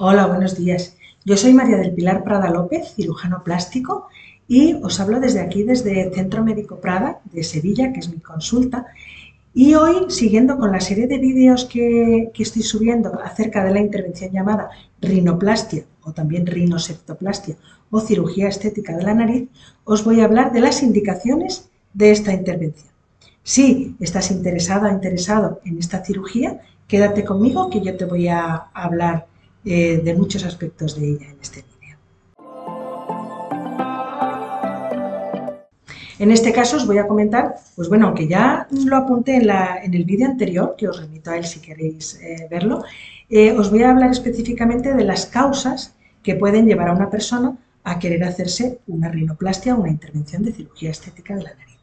Hola, buenos días. Yo soy María del Pilar Prada López, cirujano plástico, y os hablo desde aquí, desde Centro Médico Prada de Sevilla, que es mi consulta. Y hoy, siguiendo con la serie de vídeos que estoy subiendo acerca de la intervención llamada rinoplastia o también rinoseptoplastia o cirugía estética de la nariz, os voy a hablar de las indicaciones de esta intervención. Si estás interesada o interesado en esta cirugía, quédate conmigo que yo te voy a hablar de muchos aspectos de ella en este vídeo. En este caso os voy a comentar, pues bueno, aunque ya lo apunté en el vídeo anterior, que os remito a él si queréis verlo, os voy a hablar específicamente de las causas que pueden llevar a una persona a querer hacerse una rinoplastia o una intervención de cirugía estética de la nariz.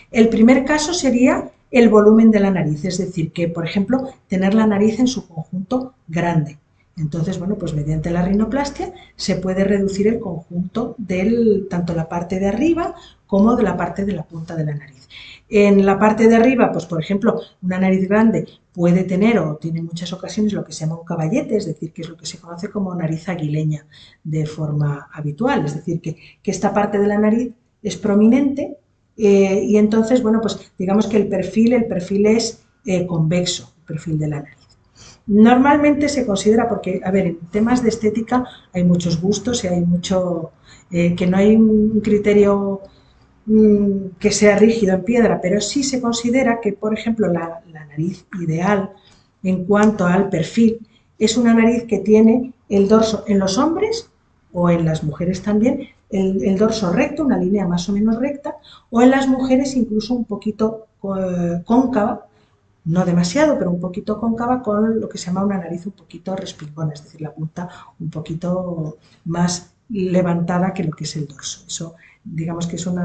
El primer caso sería el volumen de la nariz, es decir, que, por ejemplo, tener la nariz en su conjunto grande. Entonces, bueno, pues mediante la rinoplastia se puede reducir el conjunto del, tanto la parte de arriba como de la parte de la punta de la nariz. En la parte de arriba, pues por ejemplo, una nariz grande puede tener o tiene en muchas ocasiones lo que se llama un caballete, es decir, que es lo que se conoce como nariz aguileña de forma habitual, es decir, que esta parte de la nariz es prominente y entonces, bueno, pues digamos que el perfil es convexo, el perfil de la nariz. Normalmente se considera, porque, a ver, en temas de estética hay muchos gustos y hay mucho, que no hay un criterio que sea rígido en piedra, pero sí se considera que, por ejemplo, la nariz ideal en cuanto al perfil es una nariz que tiene el dorso en los hombres o en las mujeres también, el dorso recto, una línea más o menos recta, o en las mujeres incluso un poquito cóncava, no demasiado, pero un poquito cóncava con lo que se llama una nariz un poquito respingona, es decir, la punta un poquito más levantada que lo que es el dorso. Eso digamos que es un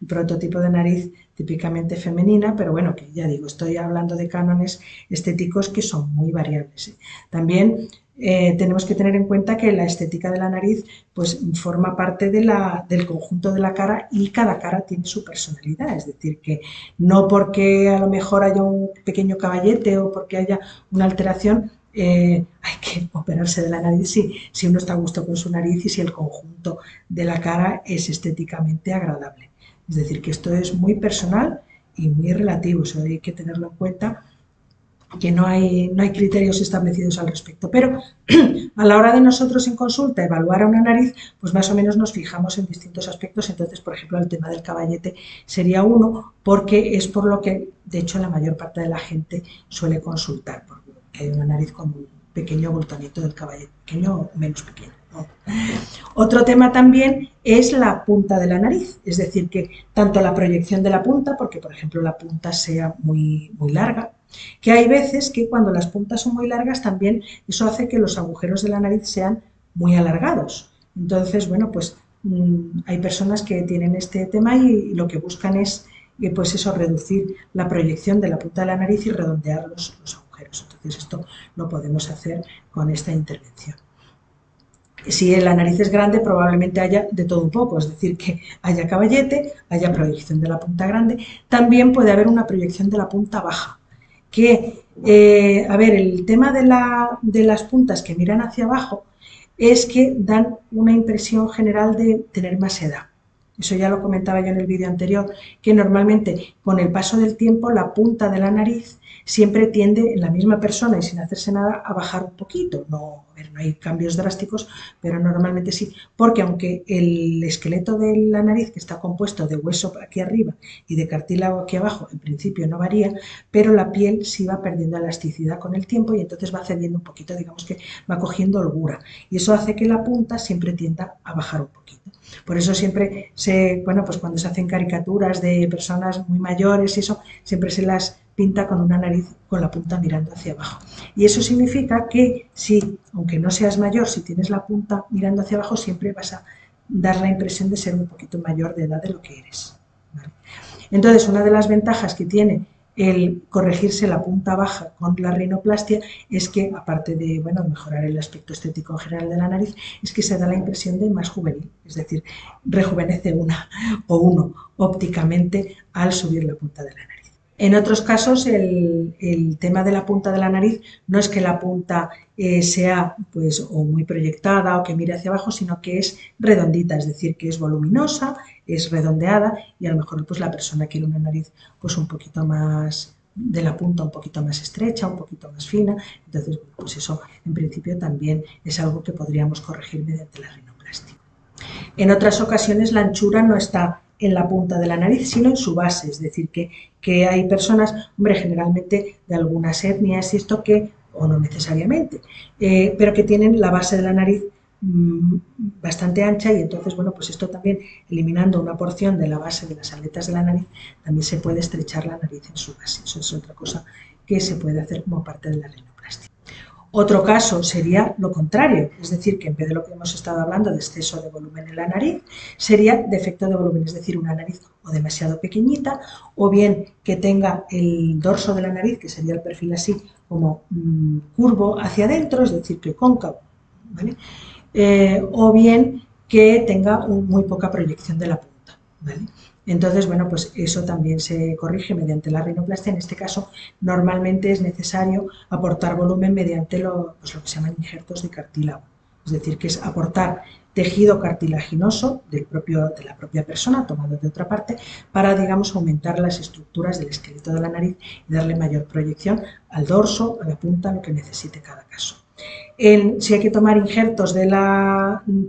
prototipo de nariz típicamente femenina, pero bueno, que ya digo, estoy hablando de cánones estéticos que son muy variables. También tenemos que tener en cuenta que la estética de la nariz pues forma parte del conjunto de la cara y cada cara tiene su personalidad, es decir, que no porque a lo mejor haya un pequeño caballete o porque haya una alteración hay que operarse de la nariz si uno está a gusto con su nariz y si el conjunto de la cara es estéticamente agradable. Es decir, que esto es muy personal y muy relativo, eso hay que tenerlo en cuenta, que no hay criterios establecidos al respecto. Pero a la hora de nosotros en consulta evaluar a una nariz, pues más o menos nos fijamos en distintos aspectos. Entonces, por ejemplo, el tema del caballete sería uno, porque es por lo que, de hecho, la mayor parte de la gente suele consultar, porque hay una nariz con un pequeño abultamiento del caballete, pequeño o menos pequeño, ¿no? Otro tema también es la punta de la nariz, es decir, que tanto la proyección de la punta, porque por ejemplo la punta sea muy larga, que hay veces que cuando las puntas son muy largas también eso hace que los agujeros de la nariz sean muy alargados. Entonces, bueno, pues hay personas que tienen este tema y lo que buscan es, pues eso, reducir la proyección de la punta de la nariz y redondear los agujeros. Entonces, esto lo podemos hacer con esta intervención. Si la nariz es grande, probablemente haya de todo un poco, es decir, que haya caballete, haya proyección de la punta grande. También puede haber una proyección de la punta baja, que, a ver, el tema de las puntas que miran hacia abajo es que dan una impresión general de tener más edad. Eso ya lo comentaba yo en el vídeo anterior, que normalmente con el paso del tiempo la punta de la nariz siempre tiende en la misma persona y sin hacerse nada a bajar un poquito. No, a ver, no hay cambios drásticos, pero normalmente sí, porque aunque el esqueleto de la nariz, que está compuesto de hueso aquí arriba y de cartílago aquí abajo, en principio no varía, pero la piel sí va perdiendo elasticidad con el tiempo y entonces va cediendo un poquito, digamos que va cogiendo holgura. Y eso hace que la punta siempre tienda a bajar un poquito. Por eso siempre bueno, pues cuando se hacen caricaturas de personas muy mayores y eso, siempre se las pinta con una nariz con la punta mirando hacia abajo. Y eso significa que si, aunque no seas mayor, si tienes la punta mirando hacia abajo, siempre vas a dar la impresión de ser un poquito mayor de edad de lo que eres, ¿vale? Entonces, una de las ventajas que tiene el corregirse la punta baja con la rinoplastia es que, aparte de bueno, mejorar el aspecto estético en general de la nariz, es que se da la impresión de más juvenil, es decir, rejuvenece una o uno ópticamente al subir la punta de la nariz. En otros casos, el tema de la punta de la nariz no es que la punta sea pues, o muy proyectada o que mire hacia abajo, sino que es redondita, es decir, que es voluminosa, es redondeada y a lo mejor pues, la persona quiere una nariz pues, un poquito más de la punta un poquito más estrecha, un poquito más fina. Entonces, pues eso en principio también es algo que podríamos corregir mediante la rinoplastia. En otras ocasiones la anchura no está en la punta de la nariz, sino en su base, es decir, que hay personas, hombre, generalmente de algunas etnias y esto que, o no necesariamente, pero que tienen la base de la nariz bastante ancha y entonces, bueno, pues esto también, eliminando una porción de la base de las aletas de la nariz, también se puede estrechar la nariz en su base. Eso es otra cosa que se puede hacer como parte de la rinoplastia. Otro caso sería lo contrario, es decir, que en vez de lo que hemos estado hablando de exceso de volumen en la nariz, sería defecto de volumen, es decir, una nariz o demasiado pequeñita, o bien que tenga el dorso de la nariz, que sería el perfil así, como curvo hacia adentro, es decir, que cóncavo, ¿vale? O bien que tenga muy poca proyección de la punta, ¿vale? Entonces, bueno, pues eso también se corrige mediante la rinoplastia. En este caso, normalmente es necesario aportar volumen mediante pues lo que se llaman injertos de cartílago. Es decir, que es aportar tejido cartilaginoso de la propia persona, tomado de otra parte, para, digamos, aumentar las estructuras del esqueleto de la nariz y darle mayor proyección al dorso, a la punta, lo que necesite cada caso. Si hay que tomar injertos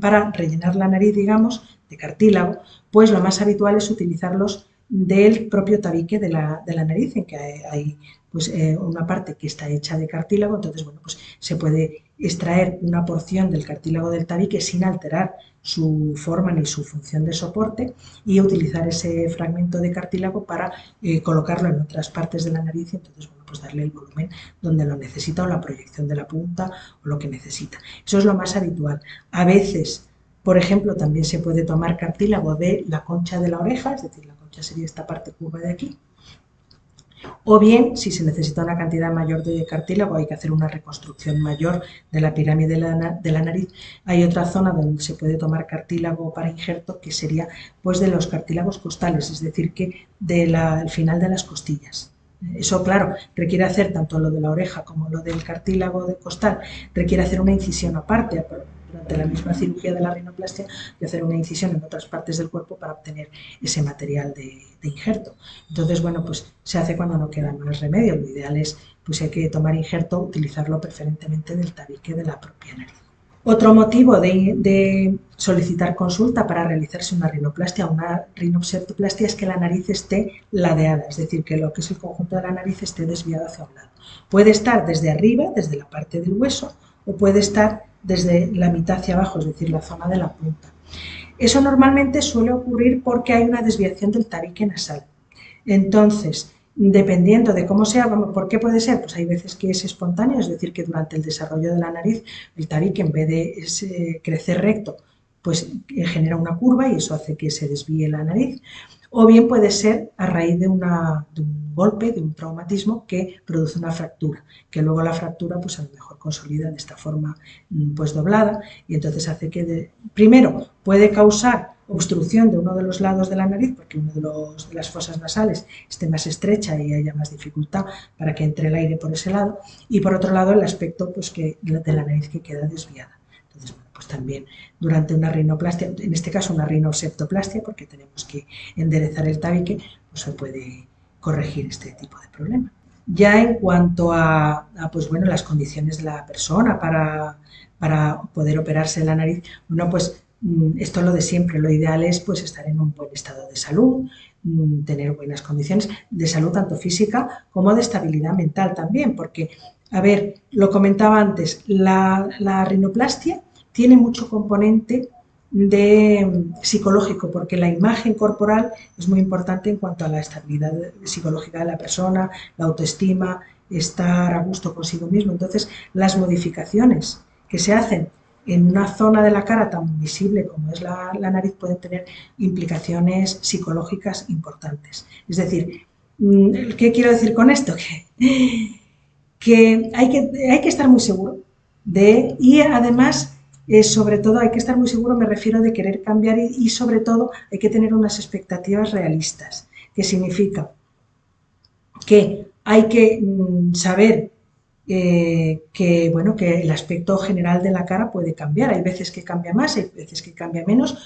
para rellenar la nariz, digamos, de cartílago, pues lo más habitual es utilizarlos del propio tabique de la nariz, en que hay pues, una parte que está hecha de cartílago, entonces bueno, pues se puede extraer una porción del cartílago del tabique sin alterar su forma ni su función de soporte y utilizar ese fragmento de cartílago para colocarlo en otras partes de la nariz y entonces bueno, pues darle el volumen donde lo necesita o la proyección de la punta o lo que necesita. Eso es lo más habitual. A veces, por ejemplo, también se puede tomar cartílago de la concha de la oreja, es decir, la concha sería esta parte curva de aquí, o bien, si se necesita una cantidad mayor de cartílago, hay que hacer una reconstrucción mayor de la pirámide de la nariz. Hay otra zona donde se puede tomar cartílago para injerto, que sería pues de los cartílagos costales, es decir, que del final de las costillas. Eso, claro, requiere hacer tanto lo de la oreja como lo del cartílago de costal, requiere hacer una incisión aparte durante la misma cirugía de la rinoplastia y hacer una incisión en otras partes del cuerpo para obtener ese material de injerto. Entonces, bueno, pues se hace cuando no queda más remedio. Lo ideal es, pues si hay que tomar injerto, utilizarlo preferentemente del tabique de la propia nariz. Otro motivo de solicitar consulta para realizarse una rinoplastia o una rinopseptoplastia es que la nariz esté ladeada, es decir, que lo que es el conjunto de la nariz esté desviado hacia un lado. Puede estar desde arriba, desde la parte del hueso, o puede estar desde la mitad hacia abajo, es decir, la zona de la punta. Eso normalmente suele ocurrir porque hay una desviación del tabique nasal. Entonces, dependiendo de cómo sea, ¿por qué puede ser? Pues hay veces que es espontáneo, es decir, que durante el desarrollo de la nariz el tabique en vez de crecer recto, pues genera una curva y eso hace que se desvíe la nariz. O bien puede ser a raíz de un golpe, de un traumatismo que produce una fractura, que luego la fractura pues a lo mejor consolida de esta forma pues doblada y entonces hace que, primero, puede causar obstrucción de uno de los lados de la nariz porque uno de las fosas nasales esté más estrecha y haya más dificultad para que entre el aire por ese lado y por otro lado el aspecto pues, de la nariz que queda desviada. Entonces, bueno, pues también durante una rinoplastia, en este caso una rinoseptoplastia porque tenemos que enderezar el tabique, pues se puede corregir este tipo de problema. Ya en cuanto a pues bueno, las condiciones de la persona para poder operarse la nariz, bueno, pues esto es lo de siempre, lo ideal es pues estar en un buen estado de salud, tener buenas condiciones de salud tanto física como de estabilidad mental también, porque, a ver, lo comentaba antes, la rinoplastia tiene mucho componente psicológico, porque la imagen corporal es muy importante en cuanto a la estabilidad psicológica de la persona, la autoestima, estar a gusto consigo mismo. Entonces, las modificaciones que se hacen en una zona de la cara tan visible como es la nariz pueden tener implicaciones psicológicas importantes. Es decir, ¿qué quiero decir con esto? Que hay que estar muy seguro y además sobre todo hay que estar muy seguro, me refiero de querer cambiar y sobre todo hay que tener unas expectativas realistas, que significa que hay que saber que, bueno, que el aspecto general de la cara puede cambiar. Hay veces que cambia más, hay veces que cambia menos.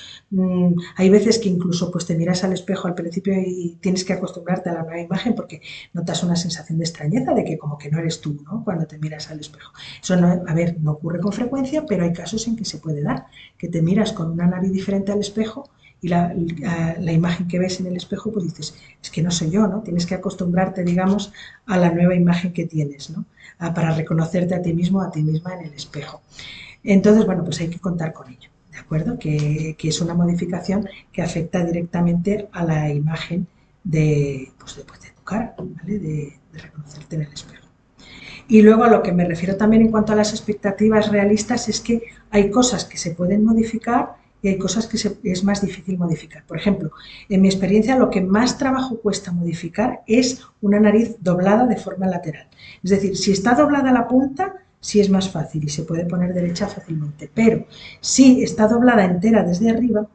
Hay veces que incluso pues, te miras al espejo al principio y tienes que acostumbrarte a la nueva imagen porque notas una sensación de extrañeza, de que como que no eres tú, ¿no? Cuando te miras al espejo. Eso no, a ver, no ocurre con frecuencia, pero hay casos en que se puede dar, que te miras con una nariz diferente al espejo y la imagen que ves en el espejo, pues dices, es que no soy yo, ¿no? Tienes que acostumbrarte, digamos, a la nueva imagen que tienes, ¿no? Para reconocerte a ti mismo, a ti misma en el espejo. Entonces, bueno, pues hay que contar con ello, ¿de acuerdo? Que es una modificación que afecta directamente a la imagen de tu cara, ¿vale? De reconocerte en el espejo. Y luego a lo que me refiero también en cuanto a las expectativas realistas es que hay cosas que se pueden modificar y hay cosas que es más difícil modificar. Por ejemplo, en mi experiencia lo que más trabajo cuesta modificar es una nariz doblada de forma lateral. Es decir, si está doblada la punta, sí es más fácil y se puede poner derecha fácilmente. Pero si está doblada entera desde arriba,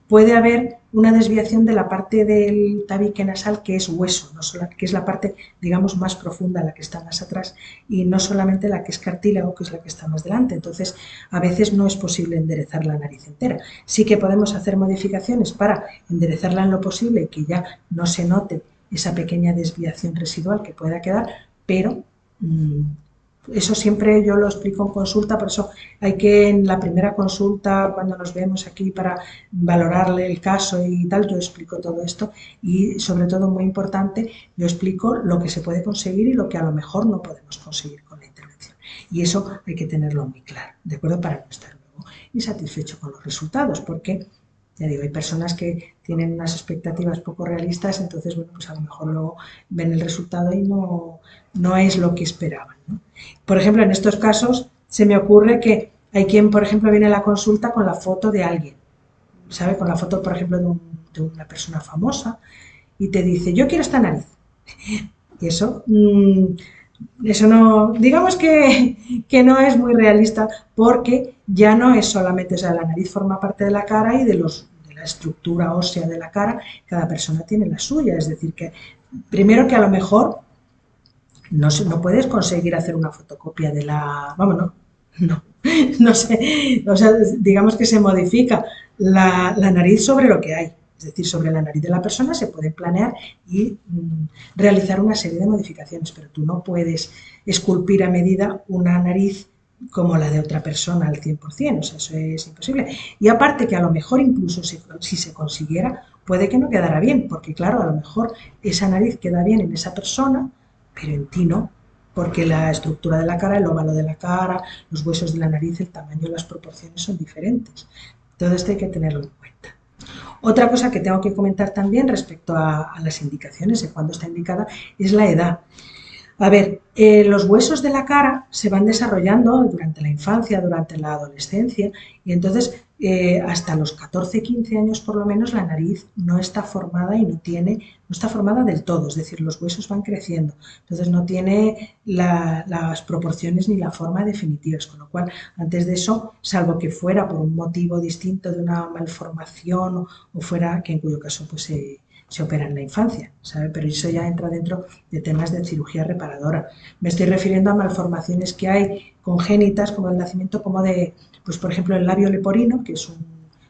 puede haber una desviación de la parte del tabique nasal que es hueso, no solo, que es la parte, digamos, más profunda, la que está más atrás, y no solamente la que es cartílago, que es la que está más delante. Entonces, a veces no es posible enderezar la nariz entera. Sí que podemos hacer modificaciones para enderezarla en lo posible y que ya no se note esa pequeña desviación residual que pueda quedar, pero eso siempre yo lo explico en consulta, por eso hay que en la primera consulta, cuando nos vemos aquí para valorarle el caso y tal, yo explico todo esto y sobre todo muy importante, yo explico lo que se puede conseguir y lo que a lo mejor no podemos conseguir con la intervención. Y eso hay que tenerlo muy claro, ¿de acuerdo? Para no estar luego insatisfecho con los resultados, porque ya digo, hay personas que tienen unas expectativas poco realistas, entonces, bueno, pues a lo mejor luego ven el resultado y no es lo que esperaban, ¿no? Por ejemplo, en estos casos se me ocurre que hay quien, por ejemplo, viene a la consulta con la foto de alguien, ¿sabe? Con la foto, por ejemplo, de una persona famosa y te dice, yo quiero esta nariz. Y eso no, digamos que no es muy realista porque ya no es solamente, o sea, la nariz forma parte de la cara y de la estructura ósea de la cara, cada persona tiene la suya, es decir, que primero que a lo mejor no puedes conseguir hacer una fotocopia de la, vamos, no, no sé, o sea, digamos que se modifica la nariz sobre lo que hay, es decir, sobre la nariz de la persona se puede planear y realizar una serie de modificaciones, pero tú no puedes esculpir a medida una nariz como la de otra persona al 100%, o sea, eso es imposible. Y aparte que a lo mejor incluso si se consiguiera, puede que no quedara bien, porque claro, a lo mejor esa nariz queda bien en esa persona, pero en ti no, porque la estructura de la cara, el óvalo de la cara, los huesos de la nariz, el tamaño, las proporciones son diferentes. Todo esto hay que tenerlo en cuenta. Otra cosa que tengo que comentar también respecto a las indicaciones de cuándo está indicada es la edad. A ver, los huesos de la cara se van desarrollando durante la infancia, durante la adolescencia, y entonces hasta los 14, 15 años por lo menos la nariz no está formada y no está formada del todo, es decir, los huesos van creciendo, entonces no tiene las proporciones ni la forma definitivas, con lo cual antes de eso, salvo que fuera por un motivo distinto de una malformación o fuera, que en cuyo caso pues se opera en la infancia, ¿sabe? Pero eso ya entra dentro de temas de cirugía reparadora. Me estoy refiriendo a malformaciones que hay congénitas, como el nacimiento, como de, pues por ejemplo, el labio leporino, que es un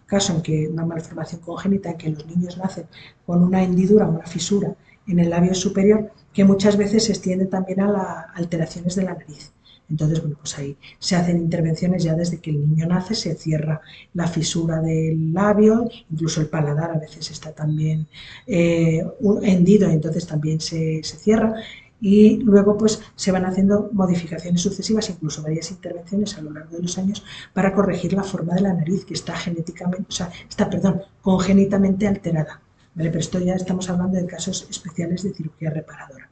caso en que una malformación congénita en que los niños nacen con una hendidura, una fisura en el labio superior, que muchas veces se extiende también a las alteraciones de la nariz. Entonces, bueno, pues ahí se hacen intervenciones ya desde que el niño nace, se cierra la fisura del labio, incluso el paladar a veces está también hendido, entonces también se cierra y luego pues se van haciendo modificaciones sucesivas, incluso varias intervenciones a lo largo de los años para corregir la forma de la nariz que está genéticamente, o sea, está, perdón, congénitamente alterada. ¿Vale? Pero esto ya estamos hablando de casos especiales de cirugía reparadora.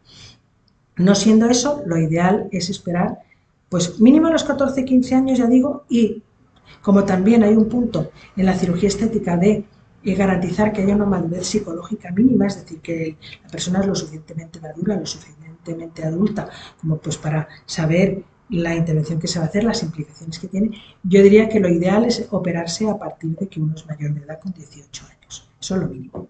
No siendo eso, lo ideal es esperar pues mínimo a los 14, 15 años, ya digo, y como también hay un punto en la cirugía estética de garantizar que haya una madurez psicológica mínima, es decir, que la persona es lo suficientemente madura, lo suficientemente adulta, como pues para saber la intervención que se va a hacer, las implicaciones que tiene, yo diría que lo ideal es operarse a partir de que uno es mayor de edad con 18 años. Eso es lo mínimo.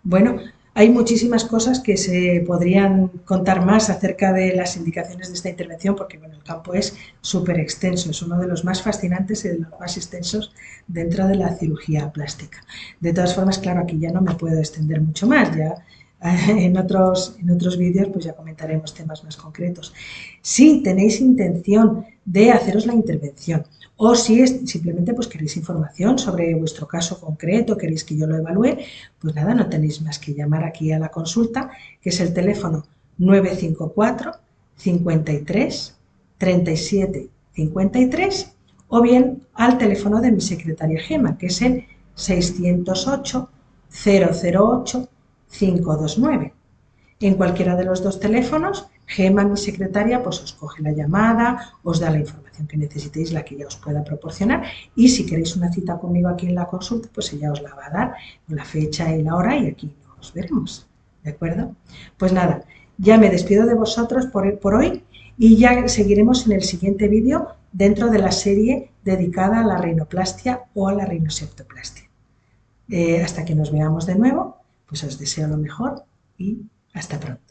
Bueno, Hay muchísimas cosas que se podrían contar más acerca de las indicaciones de esta intervención porque bueno, el campo es súper extenso, es uno de los más fascinantes y de los más extensos dentro de la cirugía plástica. De todas formas, claro, aquí ya no me puedo extender mucho más, ya en otros vídeos pues ya comentaremos temas más concretos. Si tenéis intención de haceros la intervención o si simplemente pues queréis información sobre vuestro caso concreto, queréis que yo lo evalúe, pues nada, no tenéis más que llamar aquí a la consulta, que es el teléfono 954 53 37 53 o bien al teléfono de mi secretaria Gema, que es el 608 008 529. En cualquiera de los dos teléfonos, Gema, mi secretaria, pues os coge la llamada, os da la información que necesitéis, la que ella os pueda proporcionar, y si queréis una cita conmigo aquí en la consulta, pues ella os la va a dar con la fecha y la hora y aquí nos veremos, ¿de acuerdo? Pues nada, ya me despido de vosotros por hoy y ya seguiremos en el siguiente vídeo dentro de la serie dedicada a la rinoplastia o a la rinoseptoplastia. Hasta que nos veamos de nuevo, pues os deseo lo mejor y hasta pronto.